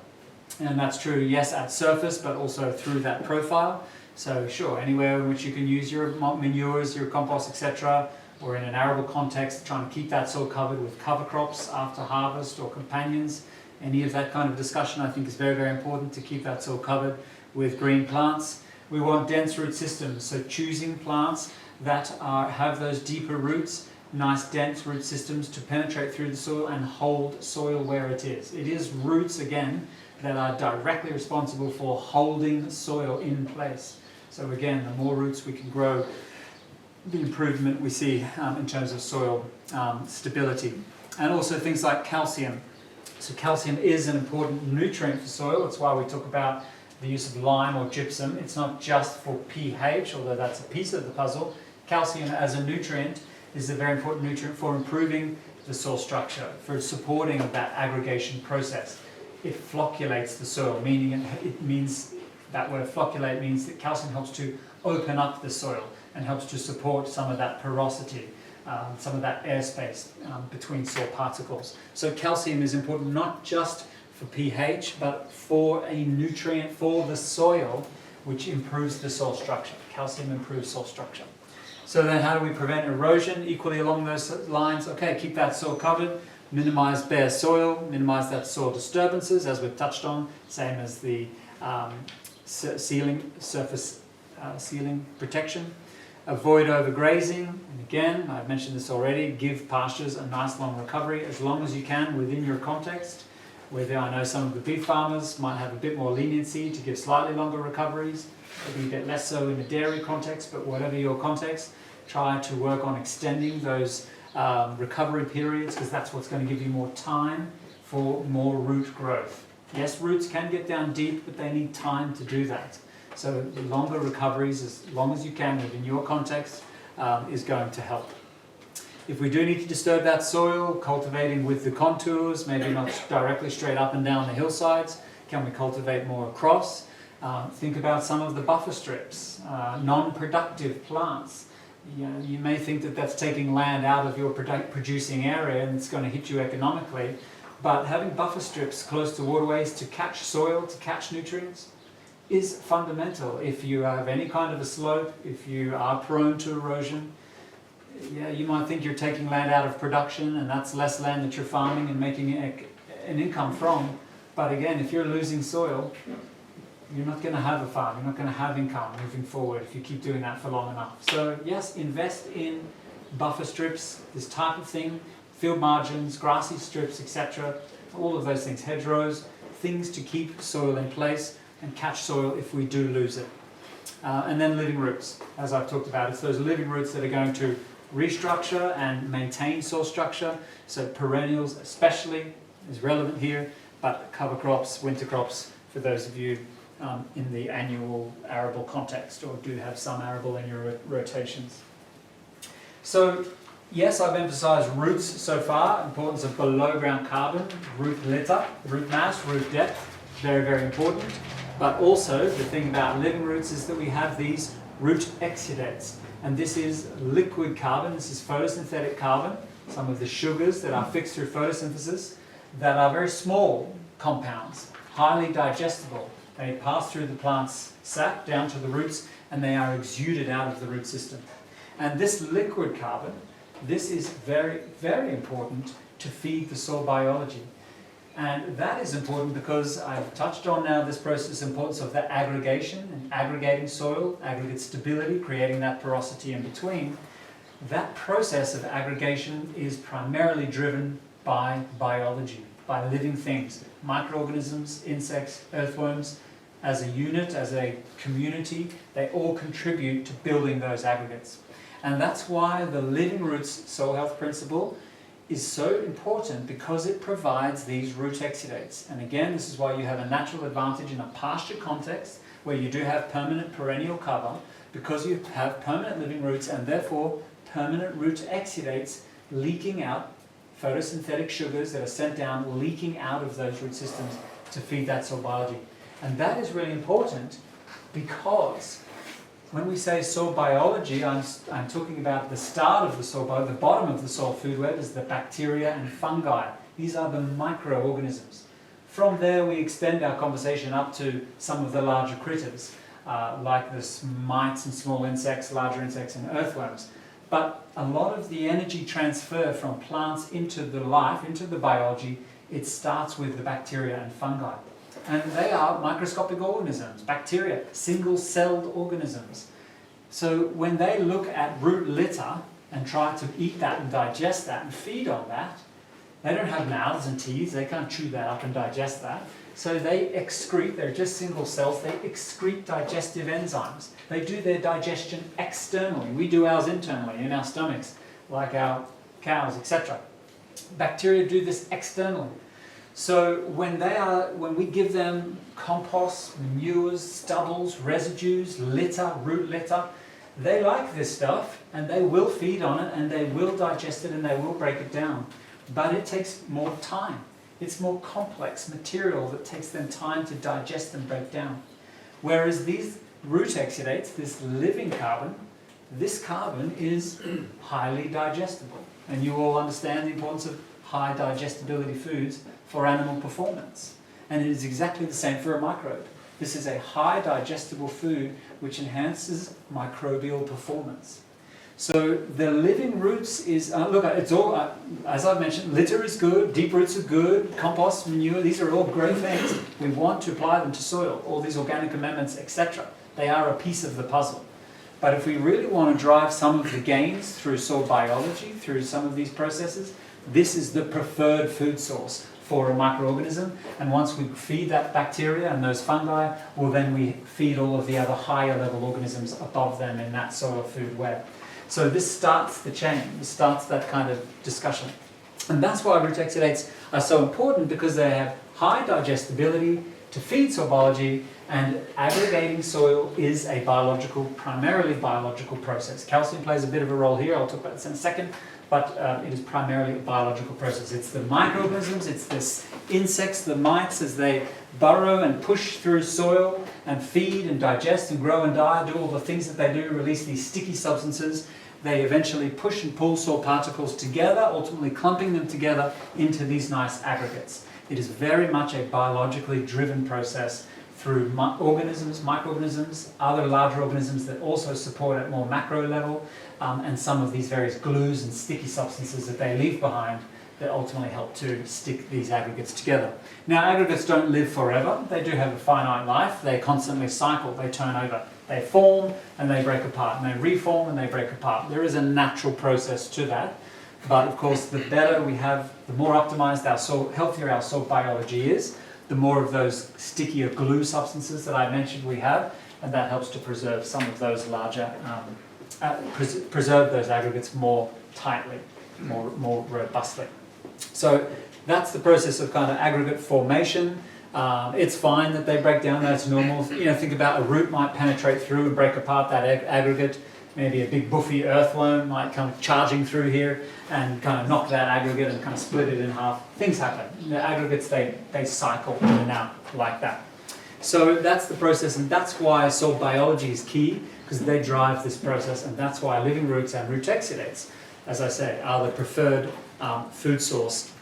And that's true, yes, at surface, but also through that profile. So sure, anywhere in which you can use your manures, your compost, etc., or in an arable context, trying to keep that soil covered with cover crops after harvest or companions. Any of that kind of discussion I think is very important to keep that soil covered with green plants. We want dense root systems, so choosing plants that have those deeper roots, nice dense root systems to penetrate through the soil and hold soil where it is. It is roots, again, that are directly responsible for holding soil in place. So again, the more roots we can grow, the improvement we see in terms of soil stability. And also things like calcium. So calcium is an important nutrient for soil. That's why we talk about the use of lime or gypsum. It's not just for pH, although that's a piece of the puzzle. Calcium as a nutrient is a very important nutrient for improving the soil structure, for supporting that aggregation process. It flocculates the soil, meaning it means, that word flocculate means that calcium helps to open up the soil and helps to support some of that porosity, some of that airspace between soil particles. So calcium is important not just for pH, but for a nutrient for the soil, which improves the soil structure. Calcium improves soil structure. So then how do we prevent erosion? Equally along those lines, okay, keep that soil covered, minimize bare soil, minimize that soil disturbances, as we've touched on, same as the surface sealing protection. Avoid overgrazing, and again, I've mentioned this already, give pastures a nice long recovery as long as you can within your context. Whether I know some of the beef farmers might have a bit more leniency to give slightly longer recoveries, maybe a bit less so in the dairy context, but whatever your context, try to work on extending those recovery periods, because that's what's going to give you more time for more root growth. Yes, roots can get down deep, but they need time to do that. So the longer recoveries, as long as you can within your context, is going to help. If we do need to disturb that soil, cultivating with the contours, maybe not directly straight up and down the hillsides, can we cultivate more across? Think about some of the buffer strips, non-productive plants You may think that that's taking land out of your producing area and it's going to hit you economically, but having buffer strips close to waterways to catch soil, to catch nutrients, is fundamental. If you have any kind of a slope, if you are prone to erosion, you might think you're taking land out of production and that's less land that you're farming and making an income from, but again, if you're losing soil, you're not going to have a farm, you're not going to have income moving forward if you keep doing that for long enough. So yes, invest in buffer strips, this type of thing, field margins, grassy strips, etc. All of those things, hedgerows, things to keep soil in place and catch soil if we do lose it. And then living roots, as I've talked about. It's those living roots that are going to restructure and maintain soil structure. So perennials especially is relevant here, but cover crops, winter crops, for those of you in the annual arable context or do have some arable in your rotations. So yes, I've emphasised roots so far, importance of below ground carbon, root litter, root mass, root depth, very, very important. But also the thing about living roots is that we have these root exudates, and this is liquid carbon, this is photosynthetic carbon, some of the sugars that are fixed through photosynthesis that are very small compounds, highly digestible. They pass through the plant's sap down to the roots and they are exuded out of the root system. And this liquid carbon, this is very, very important to feed the soil biology. And that is important because I've touched on now this process, importance of the aggregation and aggregating soil, aggregate stability, creating that porosity in between. That process of aggregation is primarily driven by biology, by living things, microorganisms, insects, earthworms. As a unit, as a community, they all contribute to building those aggregates. And that's why the living roots soil health principle is so important, because it provides these root exudates. And again, this is why you have a natural advantage in a pasture context where you do have permanent perennial cover, because you have permanent living roots and therefore permanent root exudates leaking out photosynthetic sugars that are sent down, leaking out of those root systems to feed that soil biology. And that is really important because when we say soil biology, I'm talking about the start of the soil biology, the bottom of the soil food web is the bacteria and fungi. These are the microorganisms. From there we extend our conversation up to some of the larger critters, like the mites and small insects, larger insects and earthworms. But a lot of the energy transfer from plants into the life, into the biology, it starts with the bacteria and fungi. And they are microscopic organisms, bacteria, single-celled organisms. So when they look at root litter and try to eat that and digest that and feed on that, they don't have mouths and teeth, they can't chew that up and digest that. So they excrete, they're just single cells, they excrete digestive enzymes. They do their digestion externally. We do ours internally, in our stomachs, like our cows, etc. Bacteria do this externally. So when we give them compost, manures, stubbles, residues, litter, root litter, they like this stuff and they will feed on it and they will digest it and they will break it down. But it takes more time. It's more complex material that takes them time to digest and break down. Whereas these root exudates, this living carbon, this carbon is highly digestible. And you all understand the importance of high digestibility foods for animal performance. And it is exactly the same for a microbe. This is a high digestible food which enhances microbial performance. So the living roots is, look, it's all, as I've mentioned, litter is good, deep roots are good, compost, manure, these are all great things. We want to apply them to soil, all these organic amendments, etc. They are a piece of the puzzle. But if we really want to drive some of the gains through soil biology, through some of these processes, this is the preferred food source for a microorganism, and once we feed that bacteria and those fungi, well then we feed all of the other higher level organisms above them in that soil food web. So this starts the chain, this starts that kind of discussion. And that's why root exudates are so important, because they have high digestibility to feed soil biology, and aggregating soil is a primarily biological process. Calcium plays a bit of a role here, I'll talk about this in a second. But it is primarily a biological process. It's the microorganisms, it's the insects, the mites, as they burrow and push through soil and feed and digest and grow and die, do all the things that they do, release these sticky substances. they eventually push and pull soil particles together, ultimately clumping them together into these nice aggregates. It is very much a biologically driven process through organisms, microorganisms, other larger organisms that also support at more macro level, and some of these various glues and sticky substances that they leave behind that ultimately help to stick these aggregates together. Now, aggregates don't live forever. They do have a finite life. They constantly cycle, they turn over. They form and they break apart, and they reform and they break apart. There is a natural process to that. But of course, the better we have, the more optimized our soil, healthier our soil biology is, the more of those stickier glue substances that I mentioned we have, and that helps to preserve some of those larger, preserve those aggregates more tightly, more robustly. So that's the process of kind of aggregate formation. It's fine that they break down, that's normal. You know, think about a root might penetrate through and break apart that aggregate. Maybe a big buffy earthworm might come charging through here and kind of knock that aggregate and kind of split it in half. Things happen. The aggregates, they cycle in and out like that. So that's the process, and that's why soil biology is key, because they drive this process, and that's why living roots and root exudates, as I say, are the preferred food source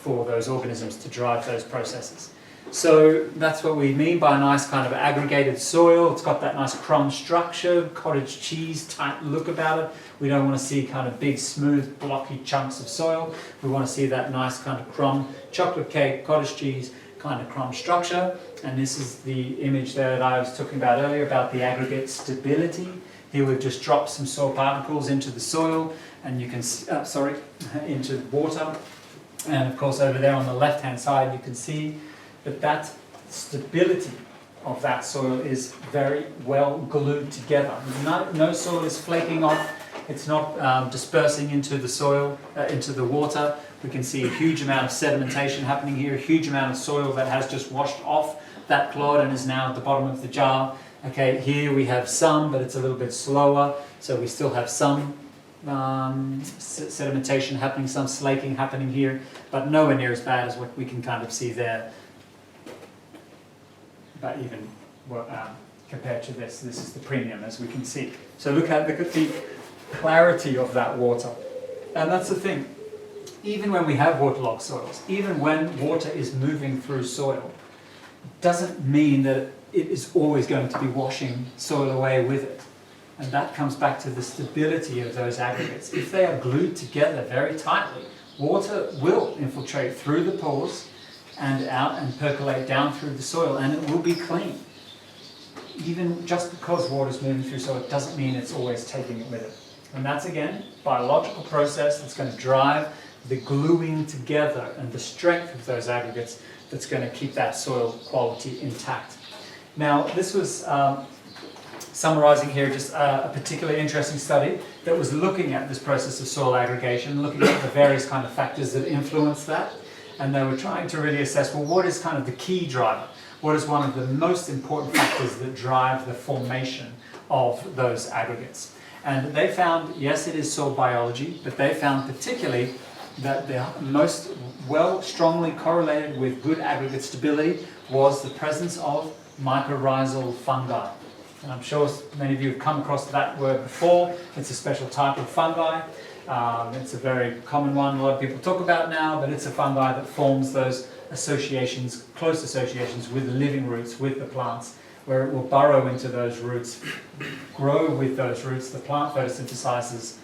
for those organisms to drive those processes. So that's what we mean by a nice kind of aggregated soil. It's got that nice crumb structure, cottage cheese type look about it. We don't want to see kind of big, smooth, blocky chunks of soil. We want to see that nice kind of crumb, chocolate cake, cottage cheese kind of crumb structure. And this is the image there that I was talking about earlier about the aggregate stability. Here we've just dropped some soil particles into the soil, and you can into water. And of course over there on the left-hand side you can see that stability of that soil is very well glued together. No soil is flaking off. It's not dispersing into the soil, into the water. We can see a huge amount of sedimentation happening here, a huge amount of soil that has just washed off that clod and is now at the bottom of the jar. Okay, here we have some, but it's a little bit slower, so we still have some sedimentation happening, some slaking happening here, but nowhere near as bad as what we can kind of see there. But even compared to this is the premium, as we can see. So look at the clarity of that water. And that's the thing. Even when we have waterlogged soils, even when water is moving through soil, it doesn't mean that it is always going to be washing soil away with it. And that comes back to the stability of those aggregates. If they are glued together very tightly, water will infiltrate through the pores and out and percolate down through the soil, and it will be clean. Even just because water is moving through soil, it doesn't mean it's always taking it with it. And that's, again, biological process that's going to drive the gluing together and the strength of those aggregates that's going to keep that soil quality intact. Now, this was summarizing here just a particularly interesting study that was looking at this process of soil aggregation, looking at the various kind of factors that influence that. And they were trying to really assess, well, what is kind of the key driver? What is one of the most important factors that drive the formation of those aggregates? And they found, yes, it is soil biology, but they found particularly that the most strongly correlated with good aggregate stability was the presence of mycorrhizal fungi. And I'm sure many of you have come across that word before. It's a special type of fungi. It's a very common one, a lot of people talk about now, but it's a fungi that forms those associations, close associations with the living roots, with the plants, where it will burrow into those roots, grow with those roots. The plant photosynthesizes,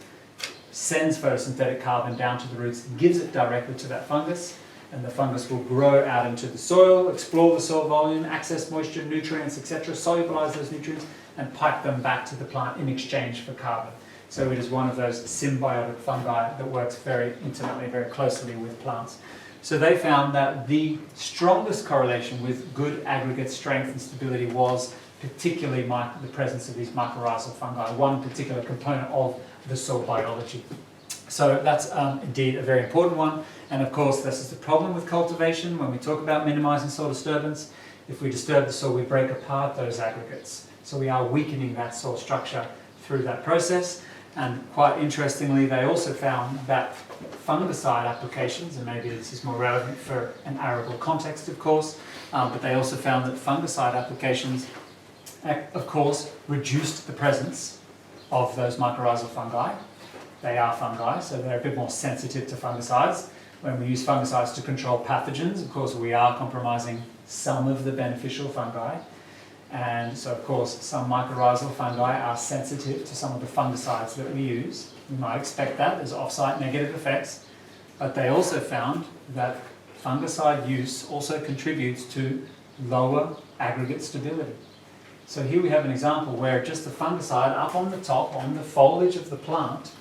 sends photosynthetic carbon down to the roots, gives it directly to that fungus, and the fungus will grow out into the soil, explore the soil volume, access moisture, nutrients, etc., solubilize those nutrients, and pipe them back to the plant in exchange for carbon. So it is one of those symbiotic fungi that works very intimately, very closely with plants. So they found that the strongest correlation with good aggregate strength and stability was particularly the presence of these mycorrhizal fungi, one particular component of the soil biology. So that's indeed a very important one. And of course, this is the problem with cultivation. When we talk about minimizing soil disturbance, if we disturb the soil, we break apart those aggregates. So we are weakening that soil structure through that process. And quite interestingly, they also found that fungicide applications, and maybe this is more relevant for an arable context, of course, but they also found that fungicide applications, of course, reduced the presence of those mycorrhizal fungi, they are fungi, so they're a bit more sensitive to fungicides. When we use fungicides to control pathogens, of course, we are compromising some of the beneficial fungi. And so, of course, some mycorrhizal fungi are sensitive to some of the fungicides that we use. You might expect that, there's off-site negative effects. But they also found that fungicide use also contributes to lower aggregate stability. So here we have an example where just the fungicide up on the top, on the foliage of the plant,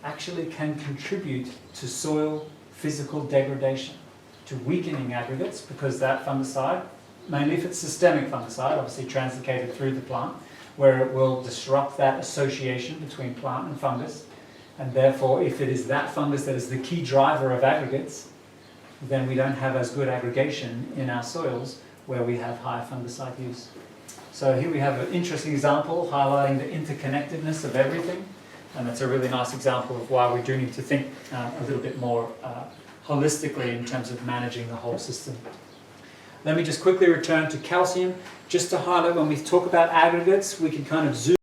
actually can contribute to soil physical degradation, to weakening aggregates, because that fungicide, mainly if it's systemic fungicide, obviously translocated through the plant, where it will disrupt that association between plant and fungus, and therefore if it is that fungus that is the key driver of aggregates, then we don't have as good aggregation in our soils where we have high fungicide use. So here we have an interesting example highlighting the interconnectedness of everything, and that's a really nice example of why we do need to think a little bit more holistically in terms of managing the whole system. Let me just quickly return to calcium, just to highlight when we talk about aggregates, we can kind of zoom